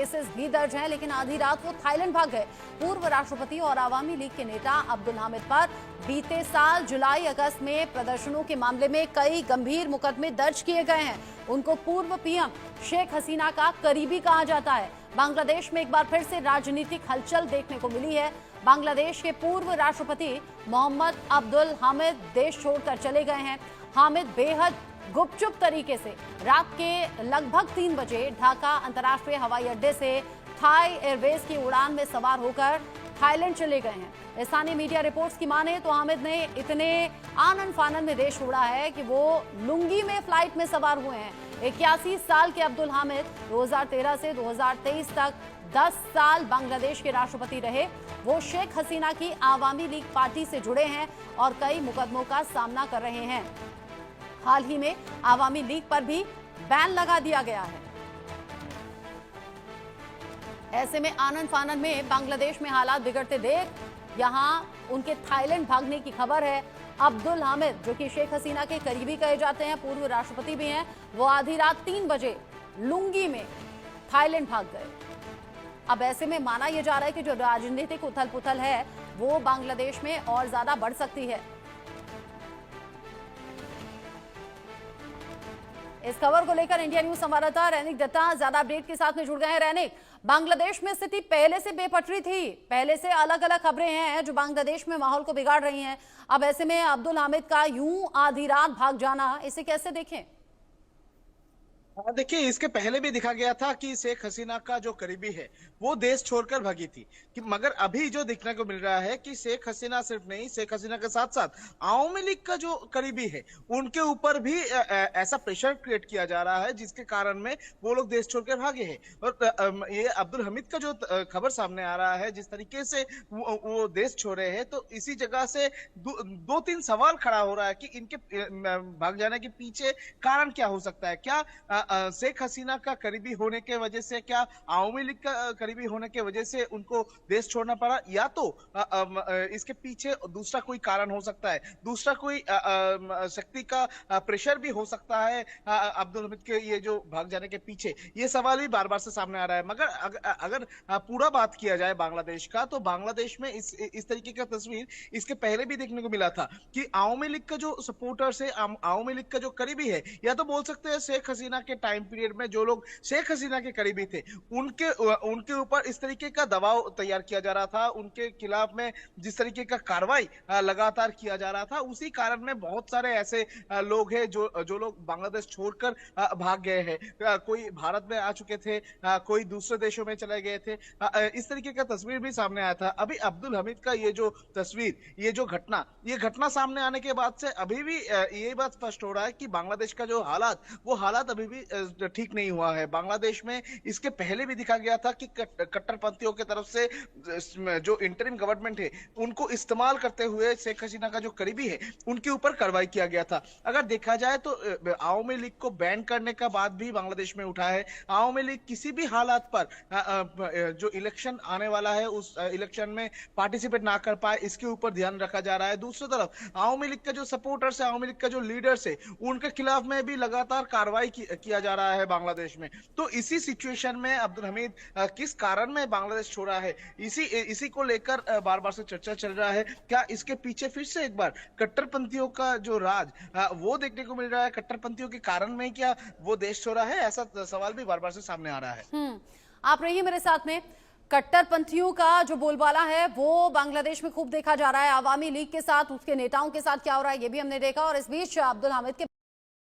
Cases भी दर्ज हैं, लेकिन आधी रात वो थाईलैंड भाग गए। पूर्व राष्ट्रपति और आवामी लीग के नेता अब्दुल हामिद पर बीते साल जुलाई अगस्त में प्रदर्शनों के मामले में कई गंभीर मुकदमे दर्ज किए गए हैं। उनको पूर्व पीएम शेख हसीना का करीबी कहा जाता है। बांग्लादेश में एक बार फिर से राजनीतिक हलचल देखने को मिली है। बांग्लादेश के पूर्व राष्ट्रपति मोहम्मद अब्दुल हामिद देश छोड़कर चले गए हैं। हामिद बेहद गुपचुप तरीके से रात के लगभग 3 बजे ढाका अंतर्राष्ट्रीय हवाई अड्डे से थाई एयरवेज की उड़ान में सवार होकर थाईलैंड चले गए हैं। स्थानीय मीडिया रिपोर्ट्स की माने तो हामिद ने इतने आनन फानन में देश छोड़ा है कि वो लुंगी में फ्लाइट में सवार हुए हैं। 81 साल के अब्दुल हामिद 2013 से 2023 तक 10 साल बांग्लादेश के राष्ट्रपति रहे। वो शेख हसीना की आवामी लीग पार्टी से जुड़े हैं और कई मुकदमों का सामना कर रहे हैं। हाल ही में आवामी लीग पर भी बैन लगा दिया गया है। ऐसे में आनन फानन में बांग्लादेश में हालात बिगड़ते देख यहां उनके थाईलैंड भागने की खबर है। अब्दुल हामिद, जो कि शेख हसीना के करीबी कहे जाते हैं, पूर्व राष्ट्रपति भी हैं, वो आधी रात 3 बजे लुंगी में थाईलैंड भाग गए। अब ऐसे में माना यह जा रहा है कि जो राजनीतिक उथल पुथल है वो बांग्लादेश में और ज्यादा बढ़ सकती है। इस खबर को लेकर इंडिया न्यूज संवाददाता रैनिक दत्ता ज्यादा अपडेट के साथ में जुड़ गए हैं। रैनिक, बांग्लादेश में स्थिति पहले से बेपटरी थी, पहले से अलग अलग खबरें हैं जो बांग्लादेश में माहौल को बिगाड़ रही हैं। अब ऐसे में अब्दुल हामिद का यूं आधी रात भाग जाना, इसे कैसे देखें? देखिए, इसके पहले भी दिखा गया था कि शेख हसीना का जो करीबी है वो देश छोड़कर भागी थी कि मगर अभी जो देखने को मिल रहा है कि शेख हसीना सिर्फ नहीं, शेख हसीना के साथ साथ आवामी लीग का जो करीबी है उनके ऊपर भी ऐसा प्रेशर क्रिएट किया जा रहा है जिसके कारण में वो लोग देश छोड़कर भागे हैं। और ये अब्दुल हमीद का जो खबर सामने आ रहा है, जिस तरीके से वो देश छोड़े हैं, तो इसी जगह से दो तीन सवाल खड़ा हो रहा है कि इनके भाग जाने के पीछे कारण क्या हो सकता है। क्या शेख हसीना का करीबी होने के वजह से, क्या आवामी लीग का करीबी होने के वजह से उनको देश छोड़ना पड़ा, या तो इसके पीछे दूसरा कोई कारण हो सकता है, दूसरा कोई शक्ति का प्रेशर भी हो सकता है अब्दुल हमीद के ये जो भाग जाने के पीछे। ये सवाल भी बार बार से सामने आ रहा है। मगर अगर पूरा बात किया जाए बांग्लादेश का, तो बांग्लादेश में इस तरीके का तस्वीर इसके पहले भी देखने को मिला था कि आवामी लीग का जो सपोर्टर्स है, आवामी लीग का जो करीबी है, या तो बोल सकते हैं शेख हसीना के टाइम पीरियड में जो लोग शेख हसीना के करीबी थे उनके ऊपर इस तरीके का दबाव तैयार किया जा रहा था, उनके खिलाफ में जिस तरीके का कार्रवाई लगातार किया जा रहा था, उसी कारण में बहुत सारे ऐसे लोग हैं जो लोग बांग्लादेश छोड़कर भाग गए हैं। कोई भारत में आ चुके थे, कोई दूसरे देशों में चले गए थे। इस तरीके का तस्वीर भी सामने आया था। अभी अब्दुल हमीद का ये जो तस्वीर, ये घटना सामने आने के बाद से अभी भी ये बात स्पष्ट हो रहा है कि बांग्लादेश का जो हालात अभी भी ठीक नहीं हुआ है। बांग्लादेश में इसके पहले भी दिखा गया था कि कट्टरपंथियों की तरफ से जो इंटरिम गवर्नमेंट है उनको इस्तेमाल करते हुए शेख हसीना का जो करीबी है उनके ऊपर कार्रवाई किया गया था। अगर देखा जाए तो आवामी लीग को बैन करने का बात भी बांग्लादेश में उठा है। आवामी लीग किसी भी हालात पर जो इलेक्शन आने वाला है उस इलेक्शन में पार्टिसिपेट ना कर पाए, इसके ऊपर ध्यान रखा जा रहा है। दूसरी तरफ आवामी लीग का जो सपोर्टर्स है, आवामी लीग का जो लीडर्स है, उनके खिलाफ में भी लगातार कार्रवाई किया जा रहा है बांग्लादेश में। तो इसी सिचुएशन में अब्दुल हमीद किस कारण में बांग्लादेश छोड़ा है, इसी को लेकर बार बार से चर्चा चल रहा है। क्या इसके पीछे फिर से एक बार कट्टरपंथियों का जो राज वो देखने को मिल रहा है? कट्टरपंथियों के कारण में क्या वो देश छोड़ा है? ऐसा सवाल भी बार बार से सामने आ रहा है। आप रहिए मेरे साथ में। कट्टरपंथियों का जो बोलबाला है वो बांग्लादेश में खूब देखा जा रहा है। आवामी लीग के साथ, उसके नेताओं के साथ क्या हो रहा है ये भी हमने देखा। और इस बीच अब्दुल हामिद के